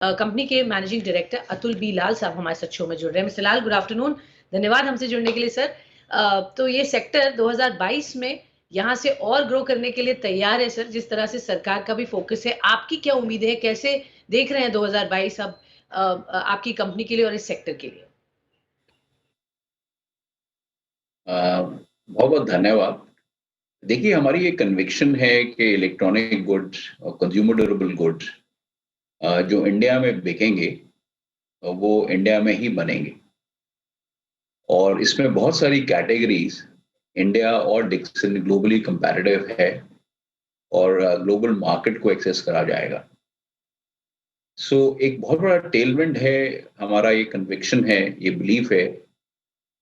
Company के managing director Atul B लाल साहब हमारे साथ शो में जुड़ रहे हैं। मिस्टर लाल, गुड आफ्टरनून। धन्यवाद हमसे जुड़ने के लिए सर। तो ये सेक्टर 2022 में यहाँ से और ग्रो करने के लिए तैयार है सर, जिस तरह से सरकार का भी फोकस है। आपकी क्या उम्मीद है, कैसे देख रहे हैं 2022 अब आपकी कंपनी के लिए और इस सेक्टर के लिए? बहुत बहुत धन्यवाद। देखिए, हमारी ये कन्विक्शन है कि इलेक्ट्रॉनिक गुड्स और कंज्यूमर ड्यूरेबल गुड्स जो इंडिया में बिकेंगे वो इंडिया में ही बनेंगे। और इसमें बहुत सारी कैटेगरीज इंडिया और डिक्सन ग्लोबली कंपैरेटिव है और ग्लोबल मार्केट को एक्सेस करा जाएगा। सो एक बहुत बड़ा टेलविंड है। हमारा ये कन्विक्शन है, ये बिलीफ है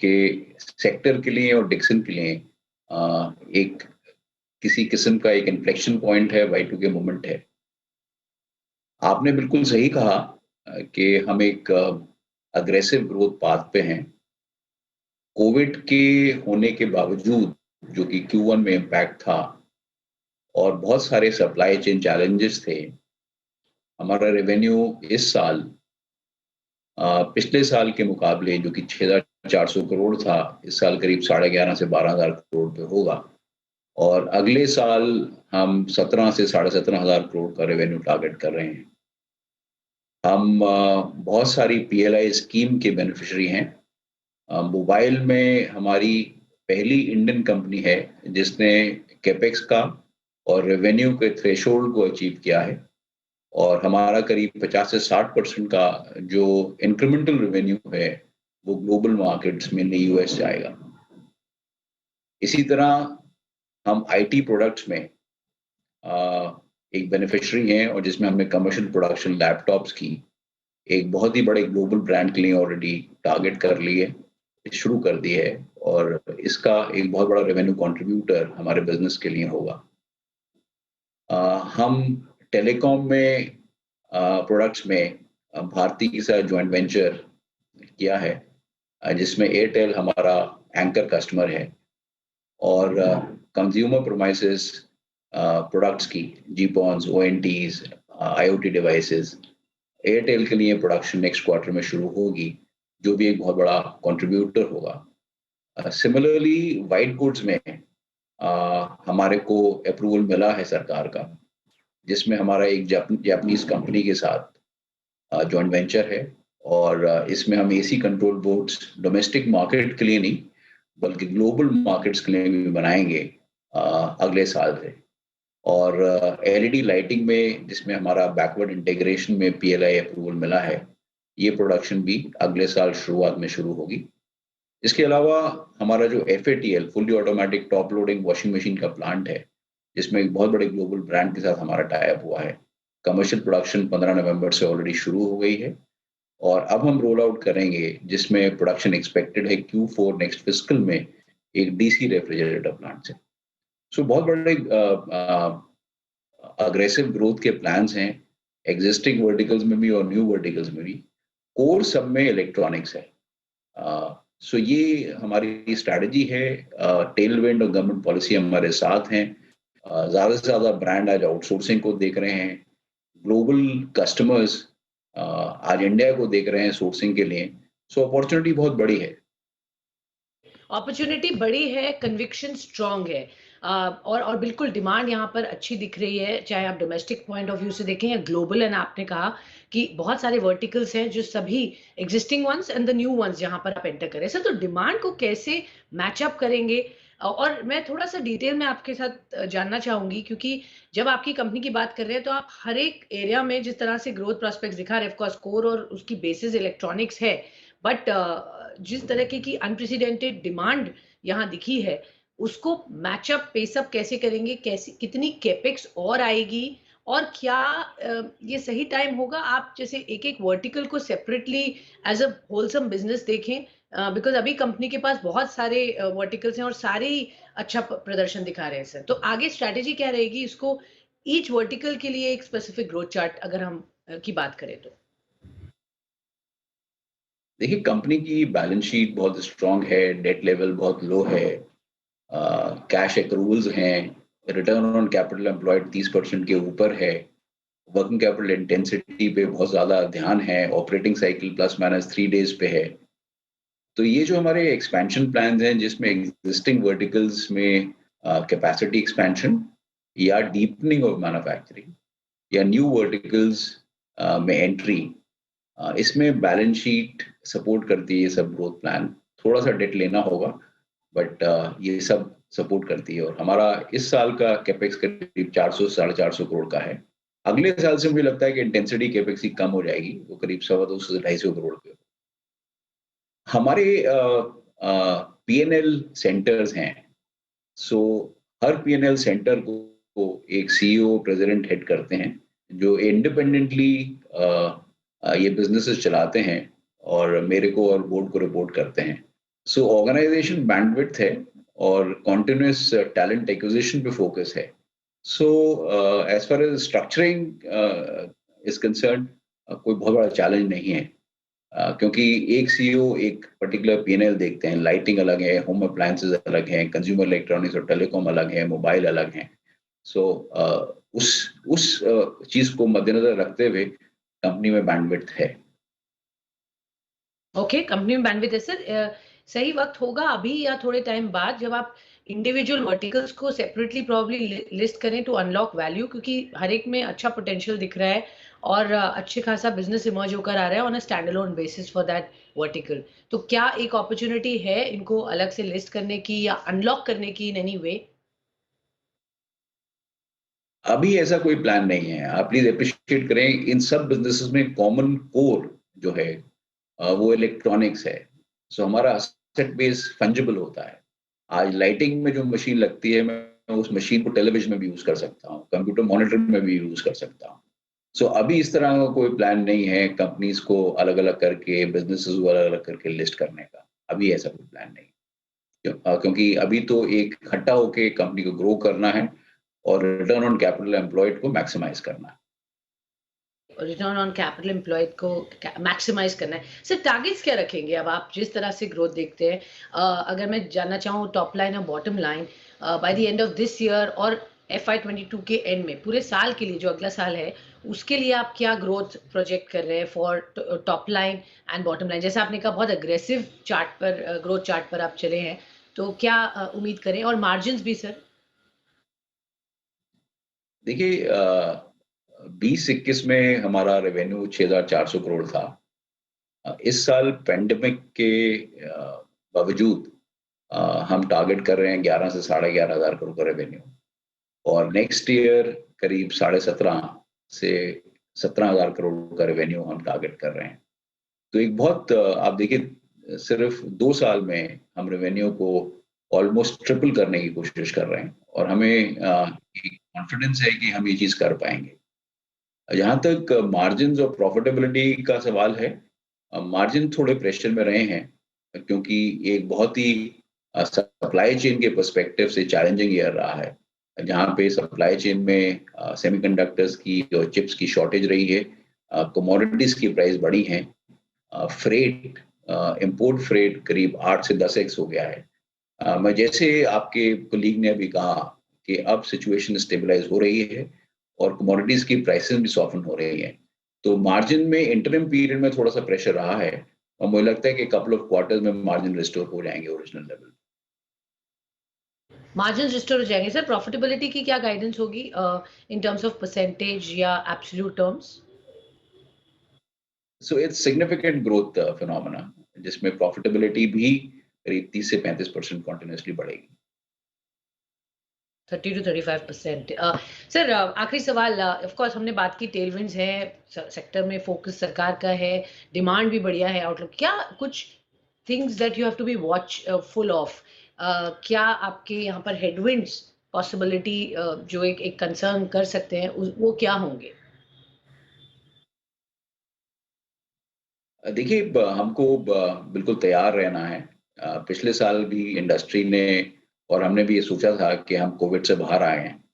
कि सेक्टर के लिए और डिक्सन के लिए एक किसी किस्म का एक इन्फ्लेक्शन पॉइंट है, Y2K मोमेंट है। आपने बिल्कुल सही कहा कि हम एक अग्रेसिव ग्रोथ पाथ पे हैं। कोविड के होने के बावजूद जो कि Q1 में इम्पैक्ट था और बहुत सारे सप्लाई चेन चैलेंजेस थे, हमारा रेवेन्यू इस साल पिछले साल के मुकाबले जो कि 6,400 करोड़ था, इस साल करीब 11,500 से 12,000 करोड़ पे होगा। और अगले साल हम 17 से 17,500 करोड़ का रेवेन्यू टारगेट कर रहे हैं। हम बहुत सारी PLI स्कीम के बेनिफिशियरी हैं। मोबाइल में हमारी पहली इंडियन कंपनी है जिसने कैपेक्स का और रेवेन्यू के थ्रेशोल्ड को अचीव किया है। और हमारा करीब 50 से 60% का जो इंक्रीमेंटल रेवेन्यू है वो ग्लोबल मार्केट्स में US जाएगा। इसी तरह हम IT प्रोडक्ट्स में एक बेनिफिशियरी हैं और जिसमें हमने कमर्शियल प्रोडक्शन लैपटॉप्स की एक बहुत ही बड़े ग्लोबल ब्रांड के लिए ऑलरेडी टारगेट कर ली है, शुरू कर दी है और इसका एक बहुत बड़ा रेवेन्यू कंट्रीब्यूटर हमारे बिजनेस के लिए होगा। हम टेलीकॉम में प्रोडक्ट्स में भारती के साथ जॉइंट वेंचर किया है जिसमें एयरटेल हमारा एंकर कस्टमर है और कंज्यूमर प्रोमाइसेस प्रोडक्ट्स की GPONs, ONTs, IoT devices Airtel के लिए प्रोडक्शन नेक्स्ट क्वार्टर में शुरू होगी, जो भी एक बहुत बड़ा कंट्रीब्यूटर होगा। सिमिलरली वाइट गुड्स में हमारे को अप्रूवल मिला है सरकार का, जिसमें हमारा एक जापानीज कंपनी के साथ जॉइंट वेंचर है और इसमें हम AC control boards domestic market के लिए नहीं बल्कि ग्लोबल मार्केट्स के लिए भी बनाएंगे अगले साल से। और LED लाइटिंग में जिसमें हमारा बैकवर्ड इंटीग्रेशन में PLI अप्रूवल मिला है, ये प्रोडक्शन भी अगले साल शुरुआत में शुरू होगी। इसके अलावा हमारा जो FATL fully automatic top loading washing machine का प्लांट है, जिसमें एक बहुत बड़े ग्लोबल ब्रांड के साथ हमारा टाई अप हुआ है, कमर्शियल प्रोडक्शन 15 नवंबर से ऑलरेडी शुरू हो गई है और अब हम रोल आउट करेंगे जिसमें प्रोडक्शन एक्सपेक्टेड है Q4 नेक्स्ट फिस्कल में एक DC रेफ्रिजरेटर प्लांट से। सो बहुत बड़े अग्रेसिव ग्रोथ के प्लान्स हैं एग्जिस्टिंग वर्टिकल्स में भी और न्यू वर्टिकल्स में भी। कोर सब में इलेक्ट्रॉनिक्स है। सो ये हमारी स्ट्रैटेजी है। टेलविंड और गवर्नमेंट पॉलिसी हमारे साथ हैं। ज़्यादा से ज़्यादा ब्रांड आज आउटसोर्सिंग को देख रहे हैं। ग्लोबल कस्टमर्स आज इंडिया को देख रहे हैं सोर्सिंग के लिए। सो अपॉर्चुनिटी बहुत बड़ी है। अपॉर्चुनिटी बड़ी है, कन्विक्शन स्ट्रांग है और बिल्कुल डिमांड यहाँ पर अच्छी दिख रही है, चाहे आप डोमेस्टिक पॉइंट ऑफ व्यू से देखें या ग्लोबल। एंड आपने कहा कि बहुत सारे वर्टिकल्स हैं जो सभी existing ones and the new ones जहाँ पर आप एंटर करें सर, तो डिमांड को कैसे मैचअप करेंगे? और मैं थोड़ा सा डिटेल में आपके साथ जानना चाहूंगी, क्योंकि जब आपकी कंपनी की बात कर रहे हैं तो आप हर एक एरिया में जिस तरह से ग्रोथ प्रोस्पेक्ट्स दिखा रहे हैं, ऑफकोर्स कोर और उसकी बेसिस इलेक्ट्रॉनिक्स है, बट जिस तरह की अनप्रेसिडेंटेड डिमांड यहाँ दिखी है, उसको मैचअप पेसअप कैसे करेंगे? कैसे, कितनी कैपेक्स और आएगी? और क्या ये सही टाइम होगा आप जैसे एक-एक वर्टिकल को separately as a wholesome business देखें? बिकॉज़ अभी कंपनी के पास बहुत सारे वर्टिकल्स हैं और सारे ही अच्छा प्रदर्शन दिखा रहे हैं सर। तो आगे स्ट्रैटेजी क्या रहेगी इसको ईच वर्टिकल के लिए एक स्पेसिफिक ग्रोथ चार्ट अगर हम की बात करें तो? देखिए, कंपनी की बैलेंस शीट बहुत स्ट्रांग है, डेट लेवल बहुत लो है, कैश एक्रूवल्स हैं, रिटर्न ऑन कैपिटल एम्प्लॉयड 30% के ऊपर है वर्किंग कैपिटल इंटेंसिटी पे बहुत ज़्यादा ध्यान है, operating cycle plus minus 3 days पे है। तो ये जो हमारे एक्सपेंशन प्लान्स हैं जिसमें एग्जिस्टिंग वर्टिकल्स में कैपेसिटी एक्सपेंशन या डीपनिंग ऑफ मैन्युफैक्चरिंग या न्यू वर्टिकल्स में एंट्री, इसमें बैलेंस शीट सपोर्ट करती है ये सब ग्रोथ प्लान। थोड़ा सा डेट लेना होगा बट ये सब सपोर्ट करती है और हमारा इस साल का कैपेक्स करीब 400 साढ़े 400 करोड़ का है। अगले साल से मुझे लगता है कि इंटेंसिटी कैपेक्स की कम हो जाएगी, वो करीब 225 से 250 करोड़ के। हमारे पीएनएल सेंटर्स हैं, सो हर पीएनएल सेंटर को एक सीईओ प्रेसिडेंट हेड करते हैं जो इंडिपेंडेंटली ये बिजनेसेस चलाते हैं और मेरे को और बोर्ड को रिपोर्ट करते हैं। सो ऑर्गेनाइजेशन बैंडविड्थ है और कॉन्टिन्यूस टैलेंट एक्विजिशन पे फोकस है। So as far as structuring is concern, कोई बहुत बड़ा चैलेंज नहीं है। क्योंकि एक सीईओ एक पर्टिकुलर पीएनएल देखते हैं, लाइटिंग अलग है, होम अप्लायंसेस अलग हैं, कंज्यूमर इलेक्ट्रॉनिक्स और टेलीकॉम अलग है, मोबाइल अलग हैं। सो उस चीज को मद्देनजर रखते हुए कंपनी में बैंडविड्थ है। ओके, कंपनी में बैंडविड्थ है सर। सही वक्त होगा अभी या थोड़े टाइम बाद जब आप इंडिविजुअल वर्टिकल्स को सेपरेटली प्रोबब्ली लिस्ट करें टू अनलॉक वैल्यू, क्योंकि हर एक में अच्छा पोटेंशियल दिख रहा है और अच्छे खासा बिजनेस इमर्ज होकर आ रहा है on a stand alone basis for that vertical. तो क्या एक अपॉर्चुनिटी है इनको अलग से लिस्ट करने की या अनलॉक करने की इन एनी वे? अभी ऐसा कोई प्लान नहीं है। आप प्लीज अप्रिशिएट करें, इन सब बिजनेसेस में कॉमन कोर जो है वो इलेक्ट्रॉनिक्स है। सो हमारा एसेट बेस फंजिबल होता है। आज लाइटिंग में जो मशीन लगती है, मैं उस मशीन को टेलीविजन में भी यूज कर सकता हूँ, कंप्यूटर मॉनिटर में भी यूज कर सकता हूँ। सो अभी इस तरह का कोई प्लान नहीं है कंपनीज को अलग अलग करके, बिजनेसेस को अलग अलग करके लिस्ट करने का। अभी ऐसा कोई प्लान नहीं। क्योंकि अभी तो एक इकट्ठा होके कंपनी को ग्रो करना है और रिटर्न ऑन कैपिटल एम्प्लॉयड को मैक्सिमाइज करना है। रिटर्न ऑन कैपिटल एम्प्लॉयड को मैक्सिमाइज करना है सर। टारगेट्स क्या रखेंगे अब आप जिस तरह से ग्रोथ देखते हैं? अगर मैं जानना चाहूँ टॉप लाइन और bottom line by the end of this year और FY22 के एंड में पूरे साल के लिए जो अगला साल है उसके लिए आप क्या ग्रोथ प्रोजेक्ट कर रहे हैं for top line and bottom line? जैसे आपने कहा बहुत अग्रेसिव चार्ट पर, ग्रोथ चार्ट पर आप चले हैं, तो क्या उम्मीद करें? और मार्जिन भी सर। देखिए 20-21 में हमारा रेवेन्यू 6,400 करोड़ था। इस साल पेंडेमिक के बावजूद हम टारगेट कर रहे हैं 11 से 11,500 करोड़ का रेवेन्यू और नेक्स्ट ईयर करीब 17.5 से 17,000 करोड़ का रेवेन्यू हम टारगेट कर रहे हैं। तो एक बहुत आप देखिए सिर्फ 2 साल में हम रेवेन्यू को ऑलमोस्ट ट्रिपल करने की कोशिश कर रहे हैं और हमें एक कॉन्फिडेंस है कि हम ये चीज़ कर पाएँगे। जहाँ तक मार्जिन्स और प्रॉफिटेबिलिटी का सवाल है, मार्जिन थोड़े प्रेशर में रहे हैं क्योंकि एक बहुत ही सप्लाई चेन के पर्सपेक्टिव से चैलेंजिंग ईयर रहा है। जहाँ पे सप्लाई चेन में सेमीकंडक्टर्स की और चिप्स की शॉर्टेज रही है, कमोडिटीज़ की प्राइस बढ़ी हैं, फ्रेट इम्पोर्ट फ्रेट करीब 8 से 10x हो गया है। मैं जैसे आपके कलीग ने अभी कहा कि अब सिचुएशन स्टेबलाइज़ हो रही है और कमोडिटीज़ की प्राइसेज़ भी सॉफ्टन हो रही हैं। तो मार्जिन में इंटरिम पीरियड में थोड़ा-सा प्रेशर रहा है और मुझे लगता है कि कपल ऑफ क्वार्टर्स में मार्जिन रिस्टोर हो जाएँगे ओरिजिनल लेवल। मार्जिन रिस्टोर हो जाएंगे सर। प्रॉफिटेबिलिटी की क्या गाइडेंस होगी इन टर्म्स ऑफ परसेंटेज या absolute terms? So it's significant growth phenomena जिसमें प्रॉफिटेबिलिटी भी करीब 30 से 35% कंटीन्यूअसली बढ़ेगी। 30 to 35%। सर आखिरी सवाल, ऑफ कोर्स हमने बात की टेलविंड्स है, सेक्टर में फोकस सरकार का है, डिमांड भी बढ़िया है, आउटलुक क्या कुछ things that you have to be watchful of? क्या आपके यहाँ पर हेडविंड्स पॉसिबिलिटी जो एक कंसर्न कर सकते हैं वो क्या होंगे? देखिए हमको बिल्कुल तैयार रहना है। पिछले साल भी इंडस्ट्री ने और हमने भी ये सोचा था कि हम कोविड से बाहर आए हैं,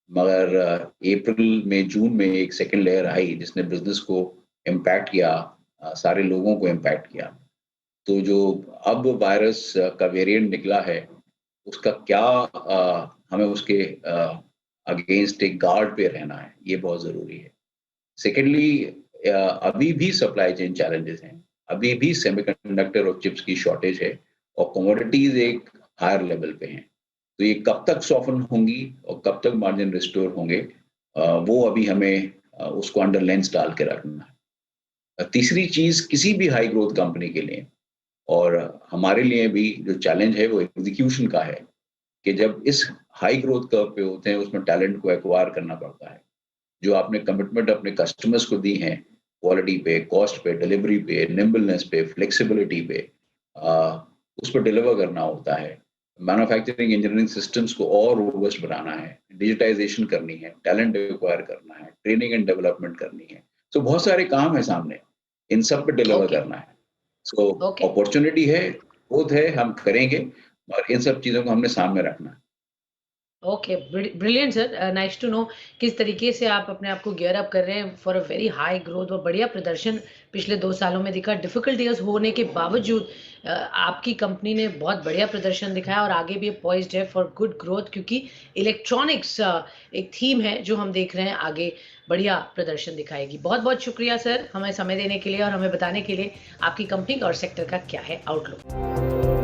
मगर अप्रैल में जून में एक सेकेंड लेयर आई जिसने बिजनेस को इम्पैक्ट किया, सारे लोगों को इम्पैक्ट किया। तो जो अब वायरस का वेरिएंट निकला है उसका क्या हमें उसके अगेंस्ट एक गार्ड पे रहना है, ये बहुत ज़रूरी है। सेकेंडली, अभी भी सप्लाई चेन चैलेंजेस हैं, अभी भी सेमीकंडक्टर और चिप्स की शॉर्टेज है और कमोडिटीज एक हायर लेवल पे हैं। तो ये कब तक सॉफन होंगी और कब तक मार्जिन रिस्टोर होंगे, वो अभी हमें उसको अंडर लेंस डाल के रखना है। तीसरी चीज, किसी भी हाई ग्रोथ कंपनी के लिए और हमारे लिए भी जो चैलेंज है वो एग्जीक्यूशन का है कि जब इस हाई ग्रोथ कर्व पे होते हैं उसमें टैलेंट को एक्वायर करना पड़ता है। जो आपने कमिटमेंट अपने कस्टमर्स को दी हैं, क्वालिटी पे, कॉस्ट पे, डिलीवरी पे, निम्बलनेस पे, फ्लेक्सिबिलिटी पे, आ, उस पर डिलीवर करना होता है। मैन्युफैक्चरिंग इंजीनियरिंग सिस्टम्स को और रोबस्ट बनाना है, डिजिटाइजेशन करनी है, टैलेंट एक्वायर करना है, ट्रेनिंग एंड डेवलपमेंट करनी है। तो बहुत सारे काम है सामने, इन सब पे डिलीवर ओके, करना है। So okay. अपॉर्चुनिटी है, ग्रोथ है, हम करेंगे और इन सब चीजों को हमने सामने रखना है। Okay, brilliant sir, nice to know किस तरीके से आप अपने आप को गियर अप कर रहे हैं for a very high growth और बढ़िया प्रदर्शन पिछले 2 सालों में दिखा। डिफिकल्ट ईयर्स होने के बावजूद आपकी कंपनी ने बहुत बढ़िया प्रदर्शन दिखाया और आगे भी पोइज्ड है फॉर गुड ग्रोथ, क्योंकि इलेक्ट्रॉनिक्स एक थीम है जो हम देख रहे हैं आगे बढ़िया प्रदर्शन दिखाएगी। बहुत-बहुत शुक्रिया सर, हमें समय देने के लिए और हमें बताने के लिए आपकी कंपनी और सेक्टर का क्या है आउटलुक।